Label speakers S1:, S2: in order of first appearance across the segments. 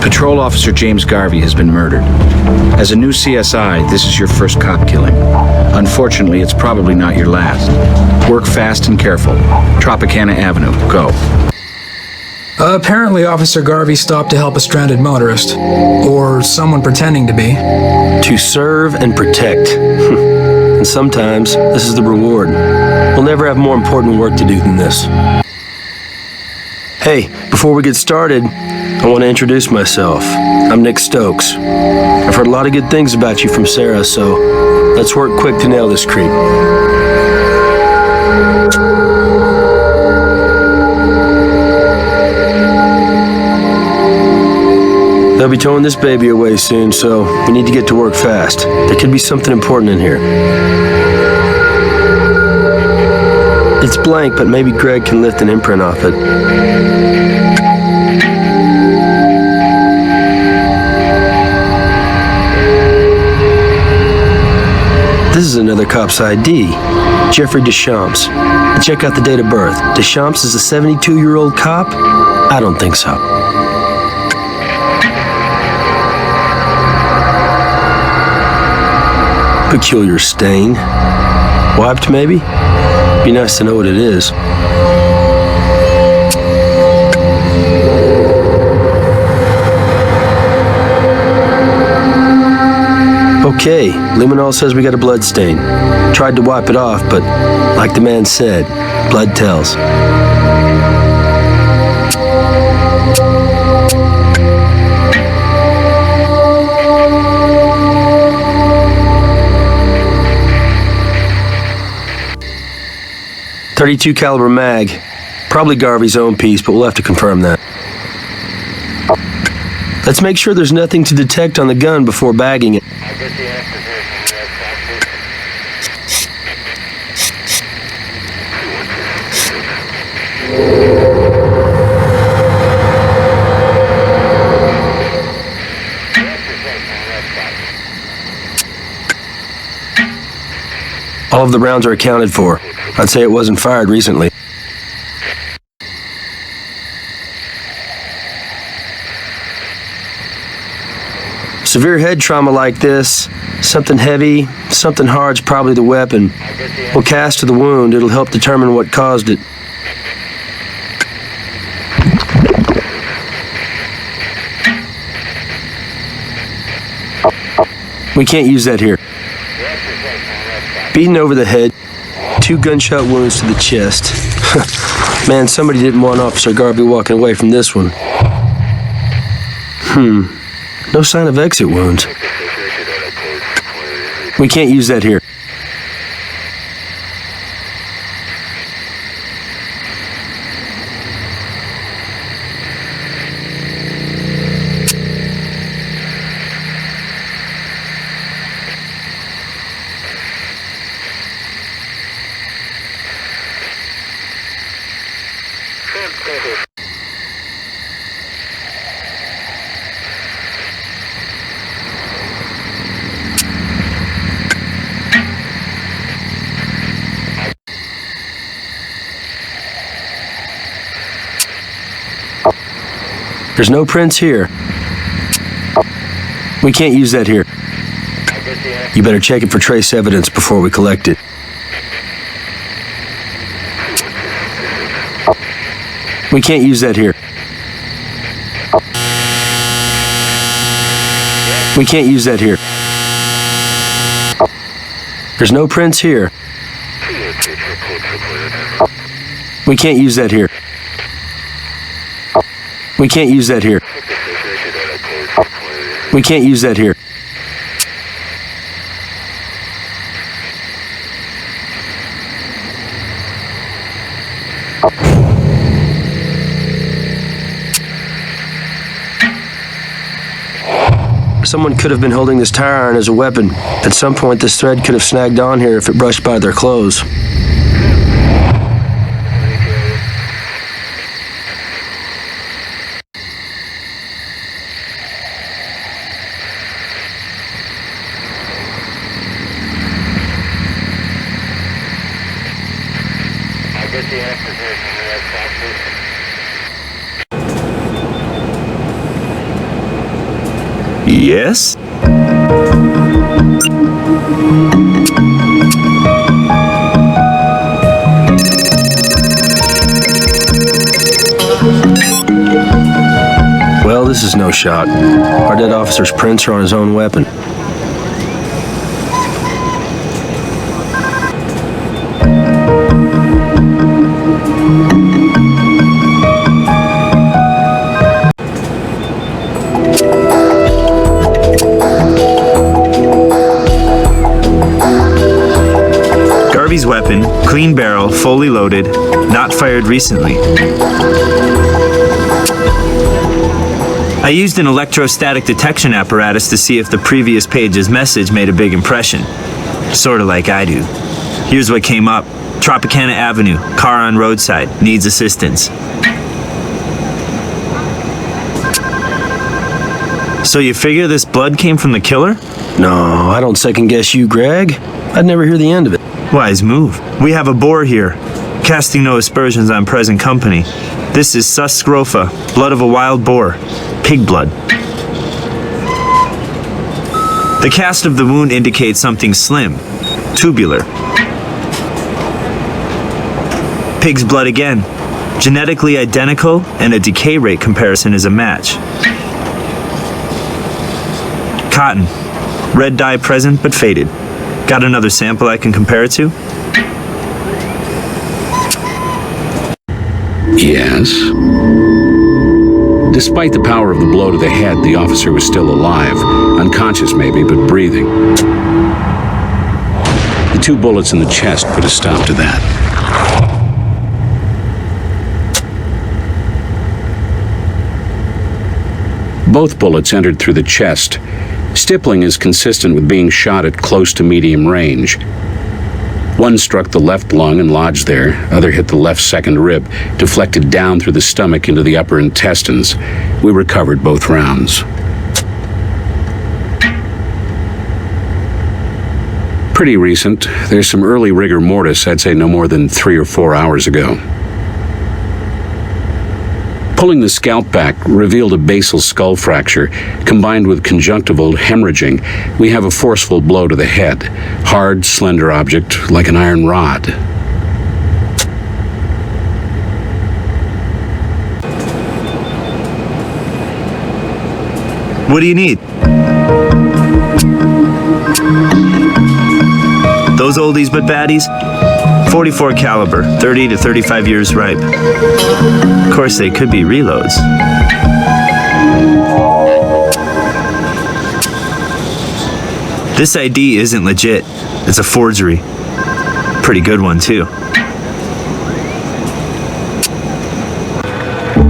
S1: Patrol Officer James Garvey has been murdered. As a new CSI, this is your first cop killing. Unfortunately, it's probably not your last. Work fast and careful. Tropicana Avenue, go.
S2: Apparently Officer Garvey stopped to help a stranded motorist. Or someone pretending to be.
S3: To serve and protect. And sometimes, this is the reward. We'll never have more important work to do than this. Hey, before we get started, I want to introduce myself. I'm Nick Stokes. I've heard a lot of good things about you from Sarah, so let's work quick to nail this creep. They'll be towing this baby away soon, so we need to get to work fast. There could be something important in here. It's blank, but maybe Greg can lift an imprint off it. This is another cop's ID, Jeffrey Deschamps. Check out the date of birth. Deschamps is a 72-year-old cop? I don't think so. Peculiar stain. Wiped, maybe? Be nice to know what it is. Okay, Luminol says we got a blood stain. Tried to wipe it off, but like the man said, blood tells. .32 caliber mag. Probably Garvey's own piece, but we'll have to confirm that. Let's make sure there's nothing to detect on the gun before bagging it. All of the rounds are accounted for. I'd say it wasn't fired recently. Severe head trauma like this, something heavy, something hard's probably the weapon. We'll cast to the wound. It'll help determine what caused it. We can't use that here. Beaten over the head, 2 gunshot wounds to the chest. Man, somebody didn't want Officer Garvey walking away from this one. No sign of exit wounds. We can't use that here. There's no prints here. We can't use that here. You better check it for trace evidence before we collect it. We can't use that here. We can't use that here. There's no prints here. We can't use that here. We can't use that here. We can't use that here. Someone could have been holding this tire iron as a weapon. At some point, this thread could have snagged on here if it brushed by their clothes.
S4: Yes?
S3: Well, this is no shot. Our dead officer's prints are on his own weapon.
S4: Garvey's weapon, clean barrel, fully loaded, not fired recently. I used an electrostatic detection apparatus to see if the previous page's message made a big impression. Sorta like I do. Here's what came up. Tropicana Avenue, car on roadside, needs assistance. So you figure this blood came from the killer?
S3: No, I don't second guess you, Greg. I'd never hear the end of it.
S4: Wise move. We have a boar here, casting no aspersions on present company. This is sus scrofa, blood of a wild boar. Pig blood. The cast of the wound indicates something slim, tubular. Pig's blood again. Genetically identical, and a decay rate comparison is a match. Cotton. Red dye present but faded. Got another sample I can compare it to?
S1: Yes. Despite the power of the blow to the head, the officer was still alive. Unconscious maybe, but breathing. The 2 bullets in the chest put a stop to that. Both bullets entered through the chest. Stippling is consistent with being shot at close to medium range. One struck the left lung and lodged there, other hit the left second rib, deflected down through the stomach into the upper intestines. We recovered both rounds. Pretty recent. There's some early rigor mortis, I'd say no more than 3 or 4 hours ago. Pulling the scalp back revealed a basal skull fracture. Combined with conjunctival hemorrhaging, we have a forceful blow to the head. Hard, slender object, like an iron rod.
S4: What do you need? Those oldies but baddies? 44 caliber, 30 to 35 years ripe. Of course, they could be reloads. This ID isn't legit. It's a forgery. Pretty good one, too.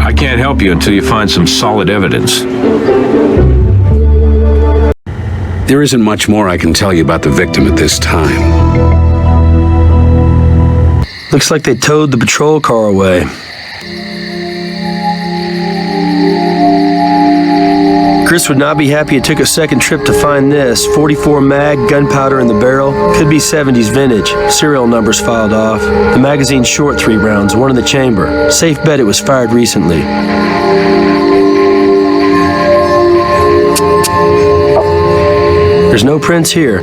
S5: I can't help you until you find some solid evidence.
S1: There isn't much more I can tell you about the victim at this time.
S3: Looks like they towed the patrol car away. Chris would not be happy it took a second trip to find this. 44 mag, gunpowder in the barrel. Could be 70s vintage. Serial numbers filed off. The magazine's short 3 rounds, one in the chamber. Safe bet it was fired recently. There's no prints here.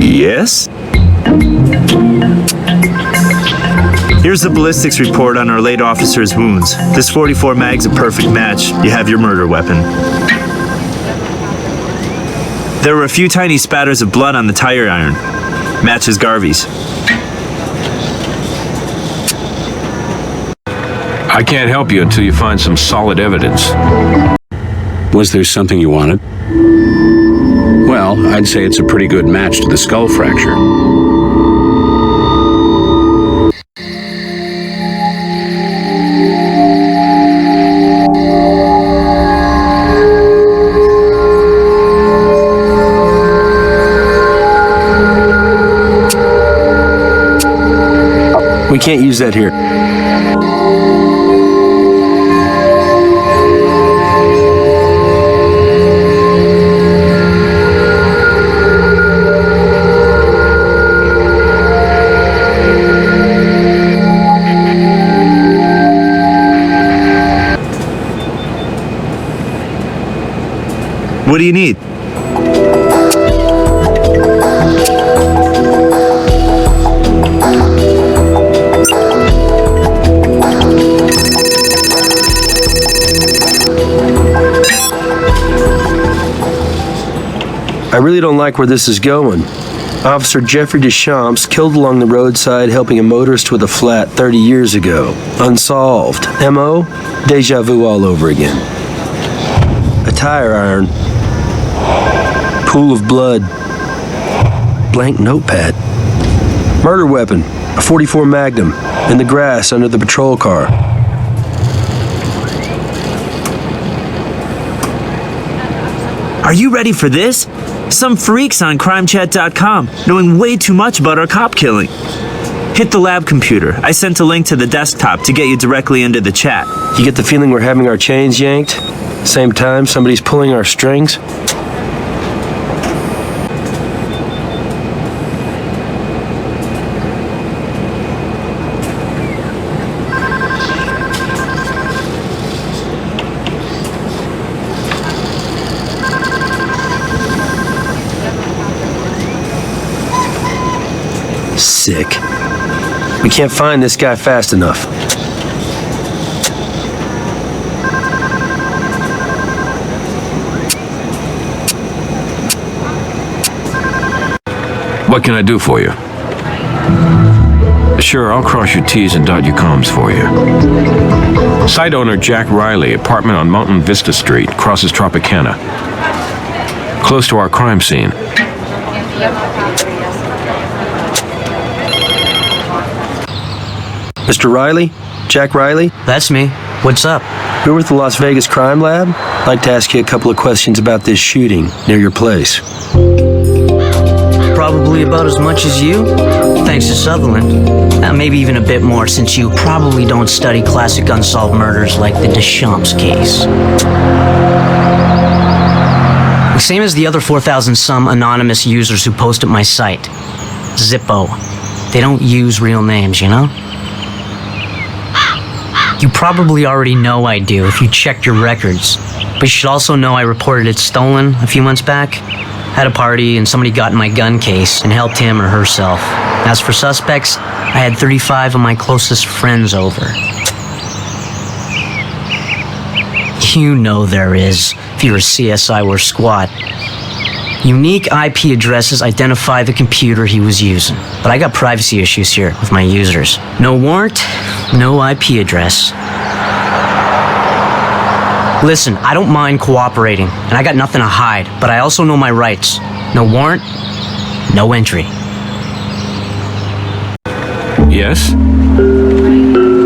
S4: Yes? Here's the ballistics report on our late officer's wounds. This 44 mag's a perfect match. You have your murder weapon. There were a few tiny spatters of blood on the tire iron. Matches Garvey's.
S5: I can't help you until you find some solid evidence.
S1: Was there something you wanted? Well, I'd say it's a pretty good match to the skull fracture.
S3: We can't use that here.
S4: What do you need?
S3: I really don't like where this is going. Officer Jeffrey Deschamps killed along the roadside helping a motorist with a flat 30 years ago. Unsolved. M.O.? Deja vu all over again. A tire iron. Pool of blood. Blank notepad. Murder weapon. A .44 Magnum. In the grass under the patrol car.
S4: Are you ready for this? Some freaks on crimechat.com knowing way too much about our cop killing. Hit the lab computer. I sent a link to the desktop to get you directly into the chat.
S3: You get the feeling we're having our chains yanked? Same time somebody's pulling our strings? Sick. We can't find this guy fast enough.
S5: What can I do for you? Sure, I'll cross your T's and dot your C's for you. Site owner Jack Riley, apartment on Mountain Vista Street, crosses Tropicana. Close to our crime scene.
S3: Mr. Riley? Jack Riley?
S6: That's me. What's up?
S3: We're with the Las Vegas Crime Lab. I'd like to ask you a couple of questions about this shooting near your place.
S6: Probably about as much as you? Thanks to Sutherland. Maybe even a bit more, since you probably don't study classic unsolved murders like the Deschamps case. Same as the other 4,000-some anonymous users who post at my site. Zippo. They don't use real names, you know? You probably already know I do if you checked your records. But you should also know I reported it stolen a few months back. Had a party and somebody got in my gun case and helped him or herself. As for suspects, I had 35 of my closest friends over. You know there is, if you're a CSI or squad. Unique IP addresses identify the computer he was using. But I got privacy issues here with my users. No warrant, no IP address. Listen, I don't mind cooperating, and I got nothing to hide, but I also know my rights. No warrant, no entry.
S5: Yes?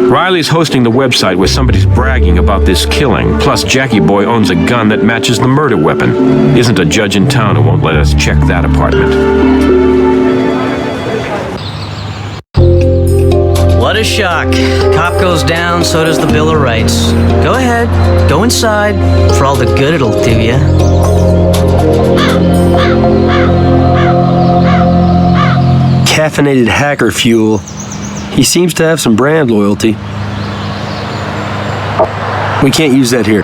S5: Riley's hosting the website where somebody's bragging about this killing, plus Jackie Boy owns a gun that matches the murder weapon. Isn't a judge in town who won't let us check that apartment.
S6: What a shock. Cop goes down, so does the Bill of Rights. Go ahead, go inside, for all the good it'll do ya.
S3: Caffeinated hacker fuel. He seems to have some brand loyalty. We can't use that here.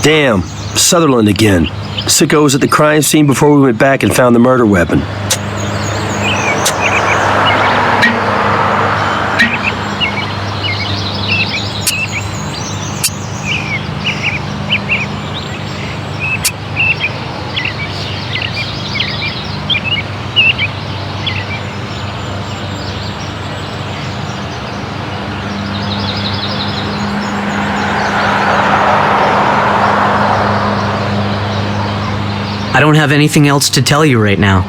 S3: Damn, Sutherland again. Sicko was at the crime scene before we went back and found the murder weapon.
S6: I don't have anything else to tell you right now.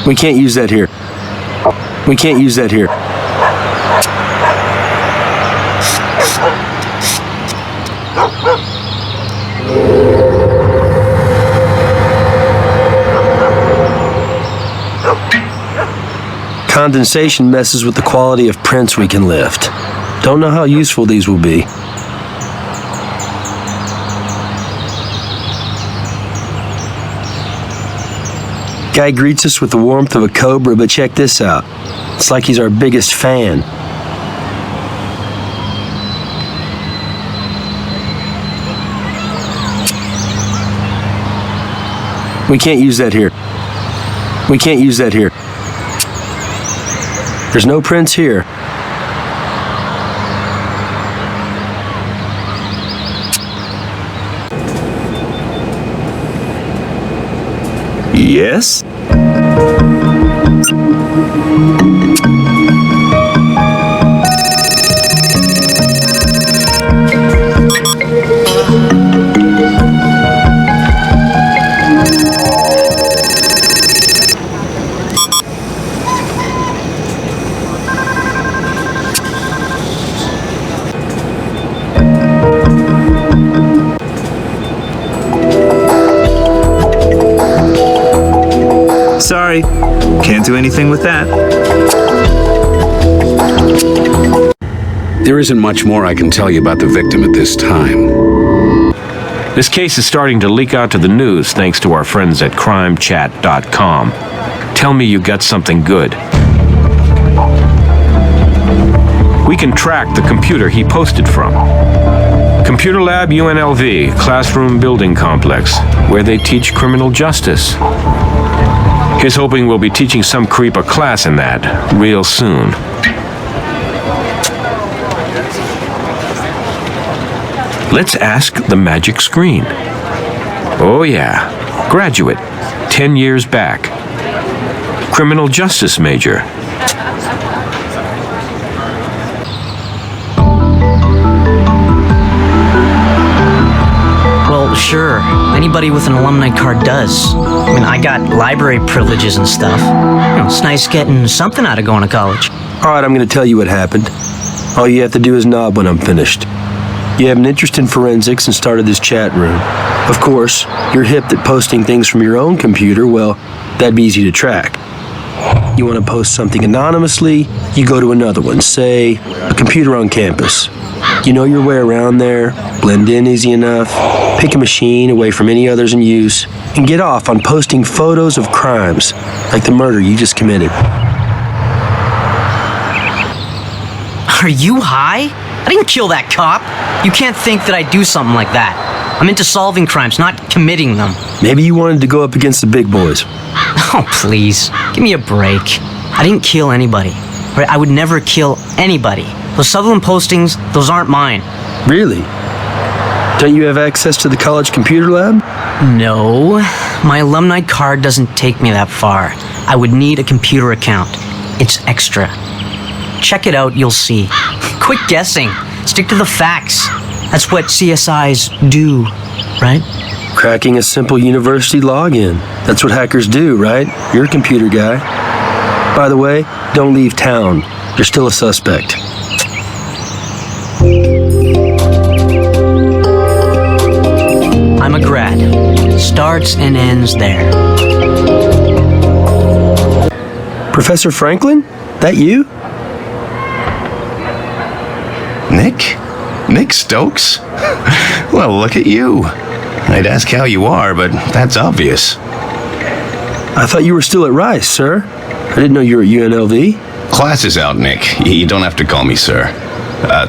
S3: We can't use that here. We can't use that here. Condensation messes with the quality of prints we can lift. Don't know how useful these will be. Guy greets us with the warmth of a cobra, but check this out. It's like he's our biggest fan. We can't use that here. We can't use that here. There's no prints here.
S4: Yes? Sorry, can't do anything with that.
S1: There isn't much more I can tell you about the victim at this time.
S5: This case is starting to leak out to the news thanks to our friends at crimechat.com. Tell me you got something good. We can track the computer he posted from. Computer Lab UNLV, classroom building complex, where they teach criminal justice. He's hoping we'll be teaching some creep a class in that real soon. Let's ask the magic screen. Oh yeah, graduate, 10 years back. Criminal justice major.
S6: Well, sure. Anybody with an alumni card does. I mean, I got library privileges and stuff. You know, it's nice getting something out of going to college.
S3: All right, I'm going to tell you what happened. All you have to do is nod when I'm finished. You have an interest in forensics and started this chat room. Of course, you're hip that posting things from your own computer, well, that'd be easy to track. You want to post something anonymously, you go to another one, say, a computer on campus. You know your way around there, blend in easy enough, pick a machine away from any others in use, and get off on posting photos of crimes, like the murder you just committed.
S6: Are you high? I didn't kill that cop. You can't think that I do something like that. I'm into solving crimes, not committing them.
S3: Maybe you wanted to go up against the big boys.
S6: Oh, please. Give me a break. I didn't kill anybody. Right? I would never kill anybody. Those Sutherland postings, those aren't mine.
S3: Really? Don't you have access to the college computer lab?
S6: No. My alumni card doesn't take me that far. I would need a computer account. It's extra. Check it out, you'll see. Quit guessing. Stick to the facts. That's what CSIs do, right?
S3: Cracking a simple university login. That's what hackers do, right? You're a computer guy. By the way, don't leave town. You're still a suspect.
S6: I'm a grad. Starts and ends there.
S3: Professor Franklin? That you?
S7: Nick? Nick Stokes? Well, look at you. I'd ask how you are, but that's obvious.
S3: I thought you were still at Rice, sir. I didn't know you were at UNLV.
S7: Class is out, Nick. You don't have to call me sir.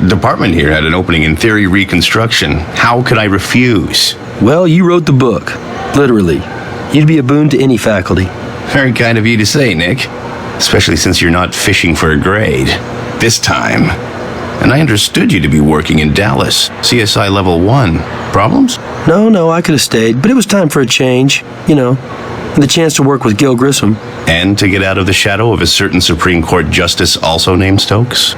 S7: Department here had an opening in theory reconstruction. How could I refuse?
S3: Well, you wrote the book. Literally. You'd be a boon to any faculty.
S7: Very kind of you to say, Nick. Especially since you're not fishing for a grade. This time. And I understood you to be working in Dallas. CSI Level 1. Problems?
S3: No, I could have stayed, but it was time for a change. You know, and the chance to work with Gil Grissom.
S7: And to get out of the shadow of a certain Supreme Court justice also named Stokes?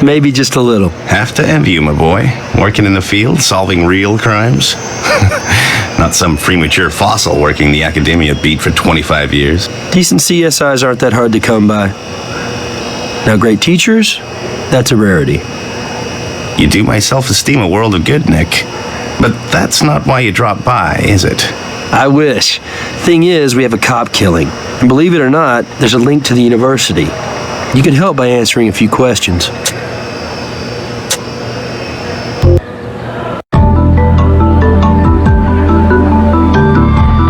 S3: Maybe just a little.
S7: Have to envy you, my boy. Working in the field, solving real crimes. not some premature fossil working the academia beat for 25 years.
S3: Decent CSIs aren't that hard to come by. Now, great teachers, that's a rarity.
S7: You do my self-esteem a world of good, Nick. But that's not why you dropped by, is it?
S3: I wish. Thing is, we have a cop killing. And believe it or not, there's a link to the university. You can help by answering a few questions.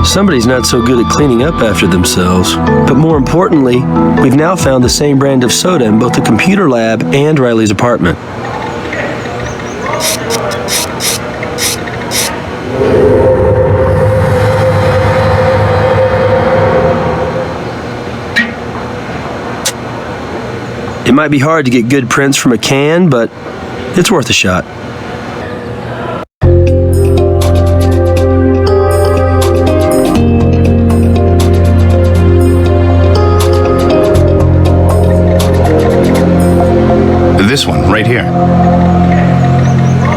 S3: Somebody's not so good at cleaning up after themselves. But more importantly, we've now found the same brand of soda in both the computer lab and Riley's apartment. It might be hard to get good prints from a can, but it's worth a shot.
S7: This one, right here.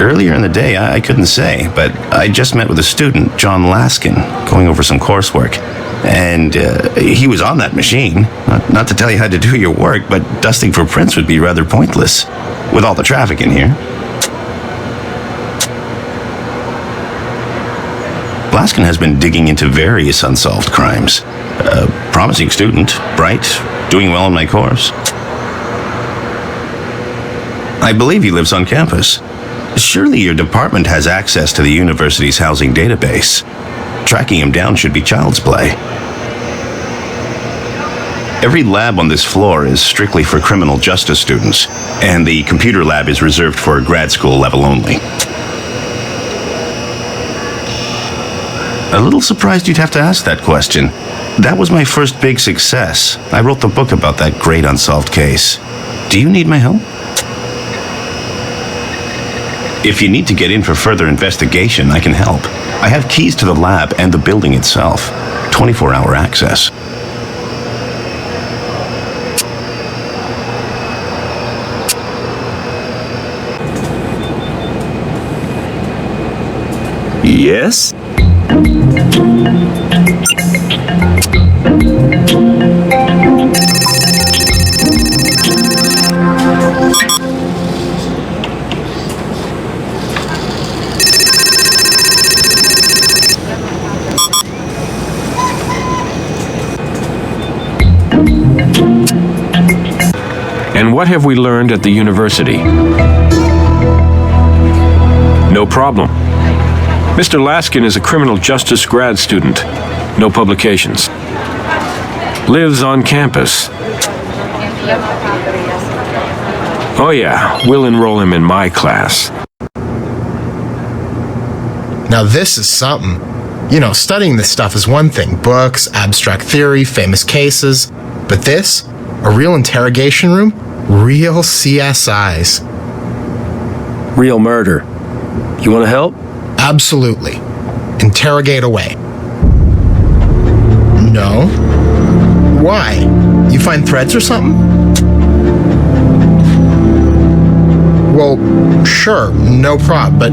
S7: Earlier in the day, I couldn't say, but I just met with a student, John Laskin, going over some coursework. And he was on that machine. Not to tell you how to do your work, but dusting for prints would be rather pointless, with all the traffic in here. Laskin has been digging into various unsolved crimes. Promising student, bright, doing well in my course. I believe he lives on campus. Surely your department has access to the university's housing database. Tracking him down should be child's play. Every lab on this floor is strictly for criminal justice students, and the computer lab is reserved for grad school level only. A little surprised you'd have to ask that question. That was my first big success. I wrote the book about that great unsolved case. Do you need my help? If you need to get in for further investigation, I can help. I have keys to the lab and the building itself. 24-hour access.
S4: Yes?
S5: And what have we learned at the university? No problem. Mr. Laskin is a criminal justice grad student. No publications. Lives on campus. Oh yeah, we'll enroll him in my class.
S8: Now this is something. You know, studying this stuff is one thing. Books, abstract theory, famous cases. But this? A real interrogation room? Real CSIs.
S3: Real murder. You want to help?
S8: Absolutely. Interrogate away. No? Why? You find threads or something? Well, sure, no prob, but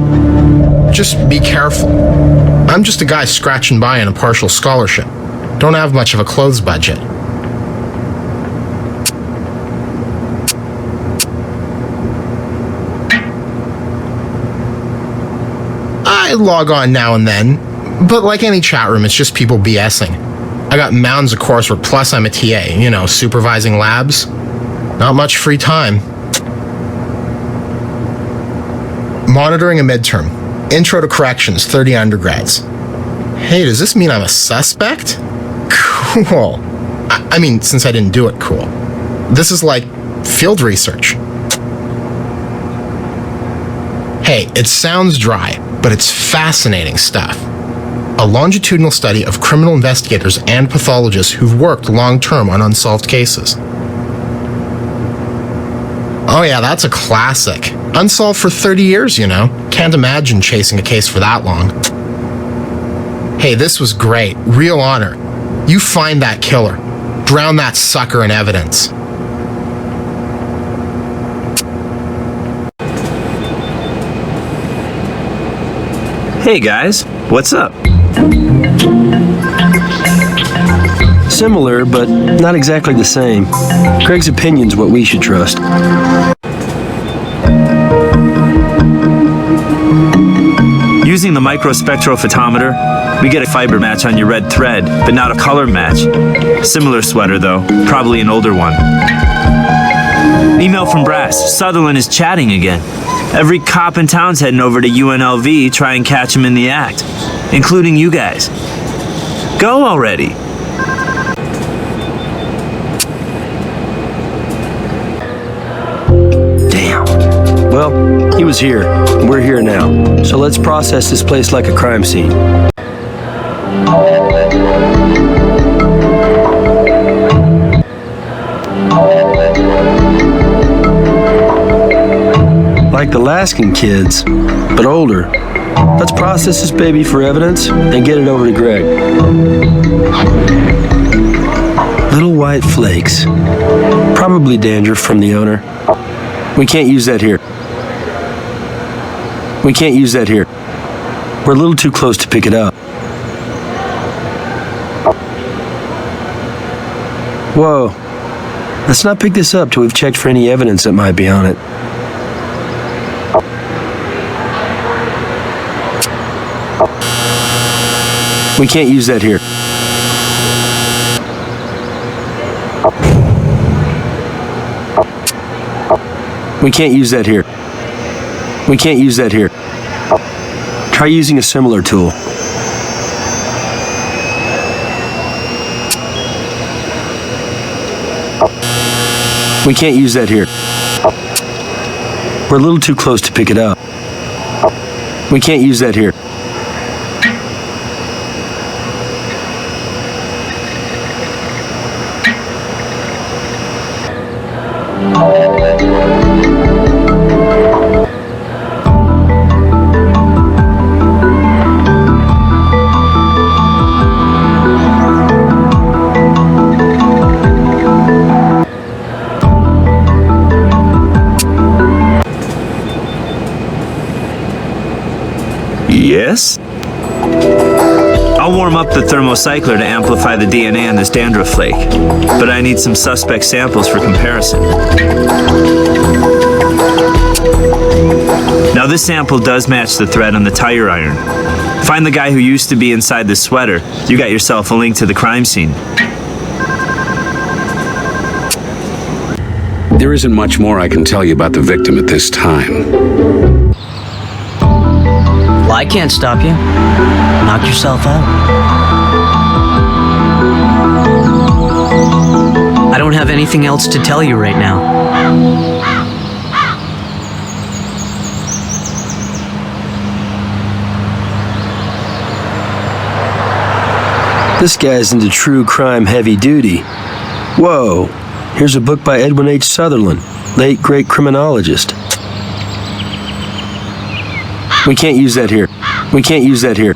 S8: just be careful. I'm just a guy scratching by on a partial scholarship. Don't have much of a clothes budget. I log on now and then, but like any chat room, it's just people BSing. I got mounds of coursework, plus I'm a TA, you know, supervising labs. Not much free time. Monitoring a midterm. Intro to corrections, 30 undergrads. Hey, does this mean I'm a suspect? Cool. I mean, since I didn't do it, cool. This is like field research. Hey, it sounds dry, but it's fascinating stuff. A longitudinal study of criminal investigators and pathologists who've worked long-term on unsolved cases. Oh yeah, that's a classic. Unsolved for 30 years, you know. Can't imagine chasing a case for that long. Hey, this was great. Real honor. You find that killer. Drown that sucker in evidence.
S4: Hey guys, what's up?
S3: Similar, but not exactly the same. Greg's opinion's what we should trust.
S4: Using the microspectrophotometer, we get a fiber match on your red thread, but not a color match. Similar sweater, though. Probably an older one. Email from Brass. Sutherland is chatting again. Every cop in town's heading over to UNLV try and catch him in the act, including you guys. Go already.
S3: Damn. Well, he was here. And we're here now. So let's process this place like a crime scene. Like the Laskin kids, but older. Let's process this baby for evidence and get it over to Greg. Little white flakes. Probably dandruff from the owner. We can't use that here. We can't use that here. We're a little too close to pick it up. Whoa. Let's not pick this up till we've checked for any evidence that might be on it. We can't use that here. We can't use that here. We can't use that here. Try using a similar tool. We can't use that here. We're a little too close to pick it up. We can't use that here.
S4: Yes? I'll warm up the thermocycler to amplify the DNA on this dandruff flake, but I need some suspect samples for comparison. Now this sample does match the thread on the tire iron. Find the guy who used to be inside the sweater. You got yourself a link to the crime scene.
S9: There isn't much more I can tell you about the victim at this time.
S6: Well, I can't stop you. Knock yourself out. I don't have anything else to tell you right now.
S3: This guy's into true crime heavy duty. Whoa, here's a book by Edwin H. Sutherland, late great criminologist. We can't use that here. We can't use that here.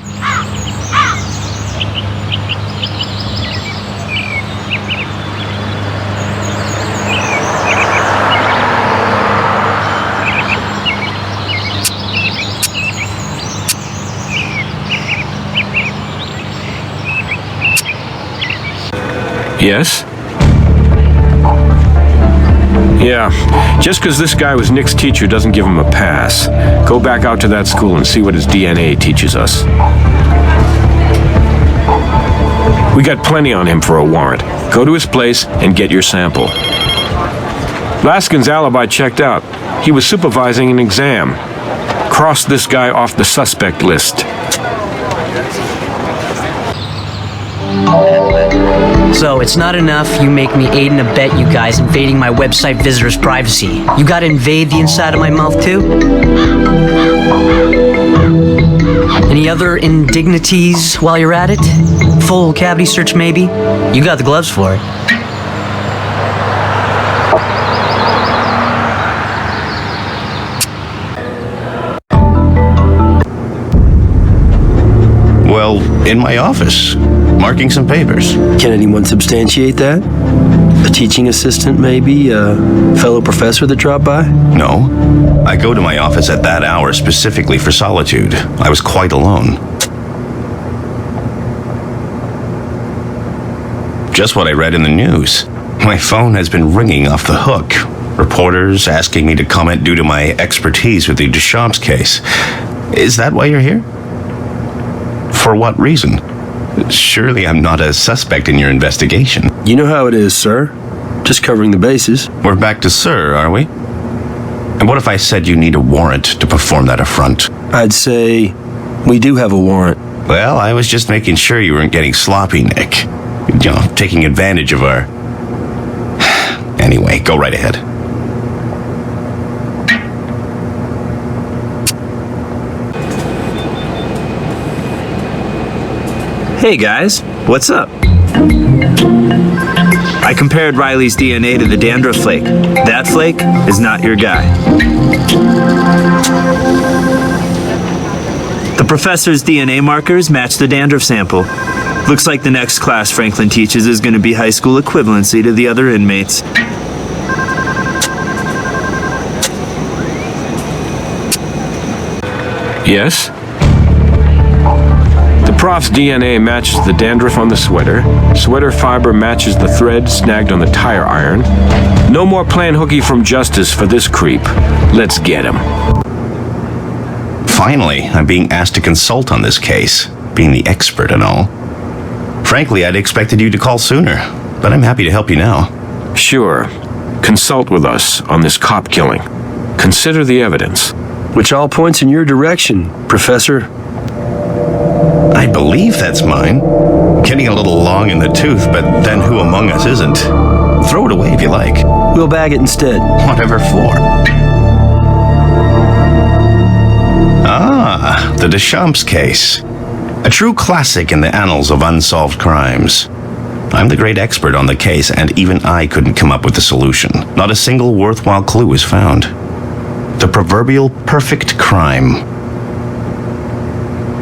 S5: Yes? Yeah, just because this guy was Nick's teacher doesn't give him a pass. Go back out to that school and see what his DNA teaches us. We got plenty on him for a warrant. Go to his place and get your sample. Laskin's alibi checked out. He was supervising an exam. Cross this guy off the suspect list.
S6: So it's not enough you make me aid and abet you guys invading my website visitors' privacy. You gotta invade the inside of my mouth too? Any other indignities while you're at it? Full cavity search maybe? You got the gloves for it.
S7: Well, in my office, marking some papers.
S3: Can anyone substantiate that? A teaching assistant, maybe? A fellow professor that dropped by?
S7: No. I go to my office at that hour specifically for solitude. I was quite alone. Just what I read in the news. My phone has been ringing off the hook. Reporters asking me to comment due to my expertise with the Deschamps case. Is that why you're here? For what reason? Surely I'm not a suspect in your investigation.
S3: You know how it is, sir. Just covering the bases.
S7: We're back to sir, are we? And what if I said you need a warrant to perform that affront?
S3: I'd say we do have a warrant.
S7: Well, I was just making sure you weren't getting sloppy, Nick. You know, taking advantage of our... Anyway, go right ahead.
S4: Hey guys, what's up? I compared Riley's DNA to the dandruff flake. That flake is not your guy. The professor's DNA markers match the dandruff sample. Looks like the next class Franklin teaches is going to be high school equivalency to the other inmates.
S5: Yes? The prof's DNA matches the dandruff on the sweater. Sweater fiber matches the thread snagged on the tire iron. No more playing hooky from justice for this creep. Let's get him.
S7: Finally, I'm being asked to consult on this case, being the expert and all. Frankly, I'd expected you to call sooner, but I'm happy to help you now.
S5: Sure. Consult with us on this cop killing. Consider the evidence.
S3: Which all points in your direction, Professor.
S7: I believe that's mine. Getting a little long in the tooth, but then who among us isn't? Throw it away if you like.
S3: We'll bag it instead.
S7: Whatever for. Ah, the Deschamps case. A true classic in the annals of unsolved crimes. I'm the great expert on the case, and even I couldn't come up with a solution. Not a single worthwhile clue was found. The proverbial perfect crime.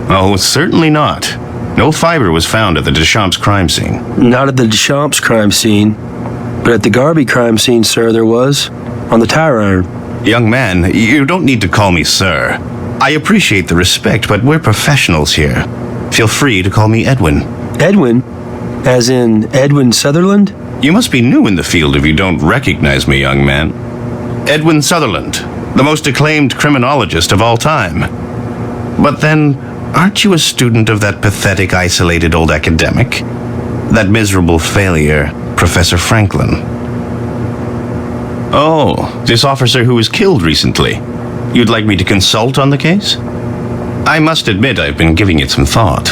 S7: Oh, certainly not. No fiber was found at the Deschamps crime scene.
S3: Not at the Deschamps crime scene, but at the Garvey crime scene, sir, there was. On the tire iron.
S7: Young man, you don't need to call me sir. I appreciate the respect, but we're professionals here. Feel free to call me Edwin.
S3: Edwin? As in Edwin Sutherland?
S7: You must be new in the field if you don't recognize me, young man. Edwin Sutherland, the most acclaimed criminologist of all time. But then, aren't you a student of that pathetic, isolated old academic? That miserable failure, Professor Franklin. Oh, this officer who was killed recently. You'd like me to consult on the case? I must admit I've been giving it some thought.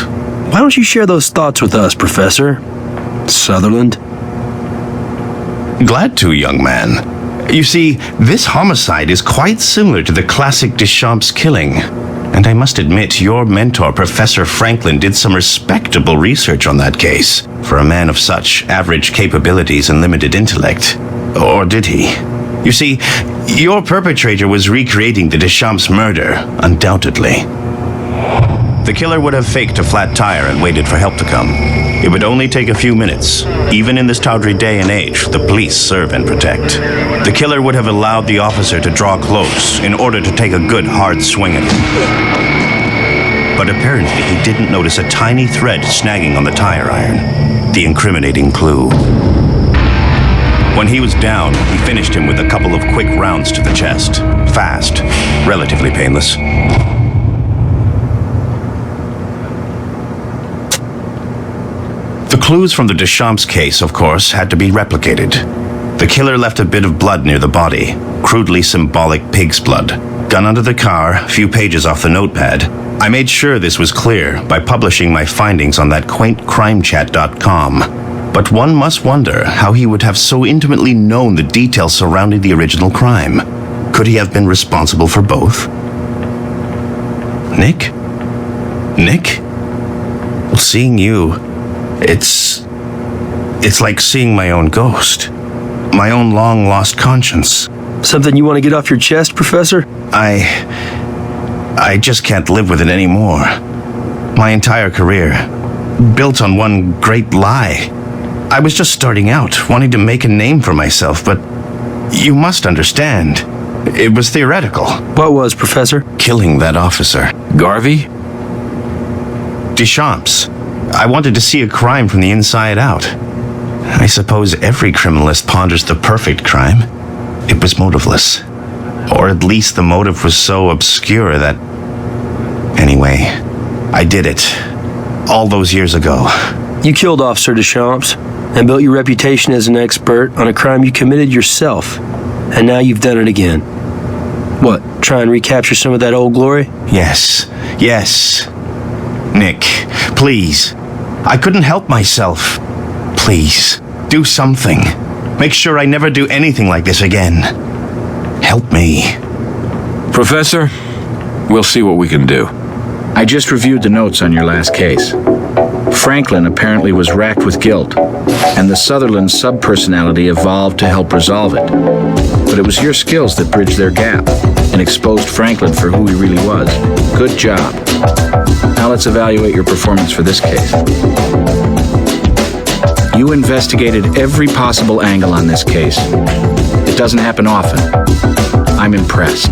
S3: Why don't you share those thoughts with us, Professor Sutherland?
S7: Glad to, young man. You see, this homicide is quite similar to the classic Deschamps killing. And I must admit, your mentor, Professor Franklin, did some respectable research on that case for a man of such average capabilities and limited intellect. Or did he? You see, your perpetrator was recreating the Deschamps murder, undoubtedly. The killer would have faked a flat tire and waited for help to come. It would only take a few minutes. Even in this tawdry day and age, the police serve and protect. The killer would have allowed the officer to draw close in order to take a good hard swing at him. But apparently he didn't notice a tiny thread snagging on the tire iron, the incriminating clue. When he was down, he finished him with a couple of quick rounds to the chest. Fast, relatively painless. The clues from the Deschamps case, of course, had to be replicated. The killer left a bit of blood near the body, crudely symbolic pig's blood. Gun under the car, a few pages off the notepad. I made sure this was clear by publishing my findings on that quaint crimechat.com. But one must wonder how he would have so intimately known the details surrounding the original crime. Could he have been responsible for both? Nick? Nick? Well, seeing you, it's like seeing my own ghost. My own long-lost conscience.
S3: Something you want to get off your chest, Professor?
S7: I just can't live with it anymore. My entire career, built on one great lie. I was just starting out, wanting to make a name for myself, but you must understand, it was theoretical.
S3: What was, Professor?
S7: Killing that officer.
S5: Garvey?
S7: Deschamps. I wanted to see a crime from the inside out. I suppose every criminalist ponders the perfect crime. It was motiveless. Or at least the motive was so obscure that... Anyway, I did it. All those years ago.
S3: You killed Officer Deschamps and built your reputation as an expert on a crime you committed yourself. And now you've done it again. What, try and recapture some of that old glory?
S7: Yes. Nick, please. I couldn't help myself. Please, do something. Make sure I never do anything like this again. Help me.
S5: Professor, we'll see what we can do.
S1: I just reviewed the notes on your last case. Franklin apparently was racked with guilt, and the Sutherland subpersonality evolved to help resolve it. But it was your skills that bridged their gap and exposed Franklin for who he really was. Good job. Now let's evaluate your performance for this case. You investigated every possible angle on this case. It doesn't happen often. I'm impressed.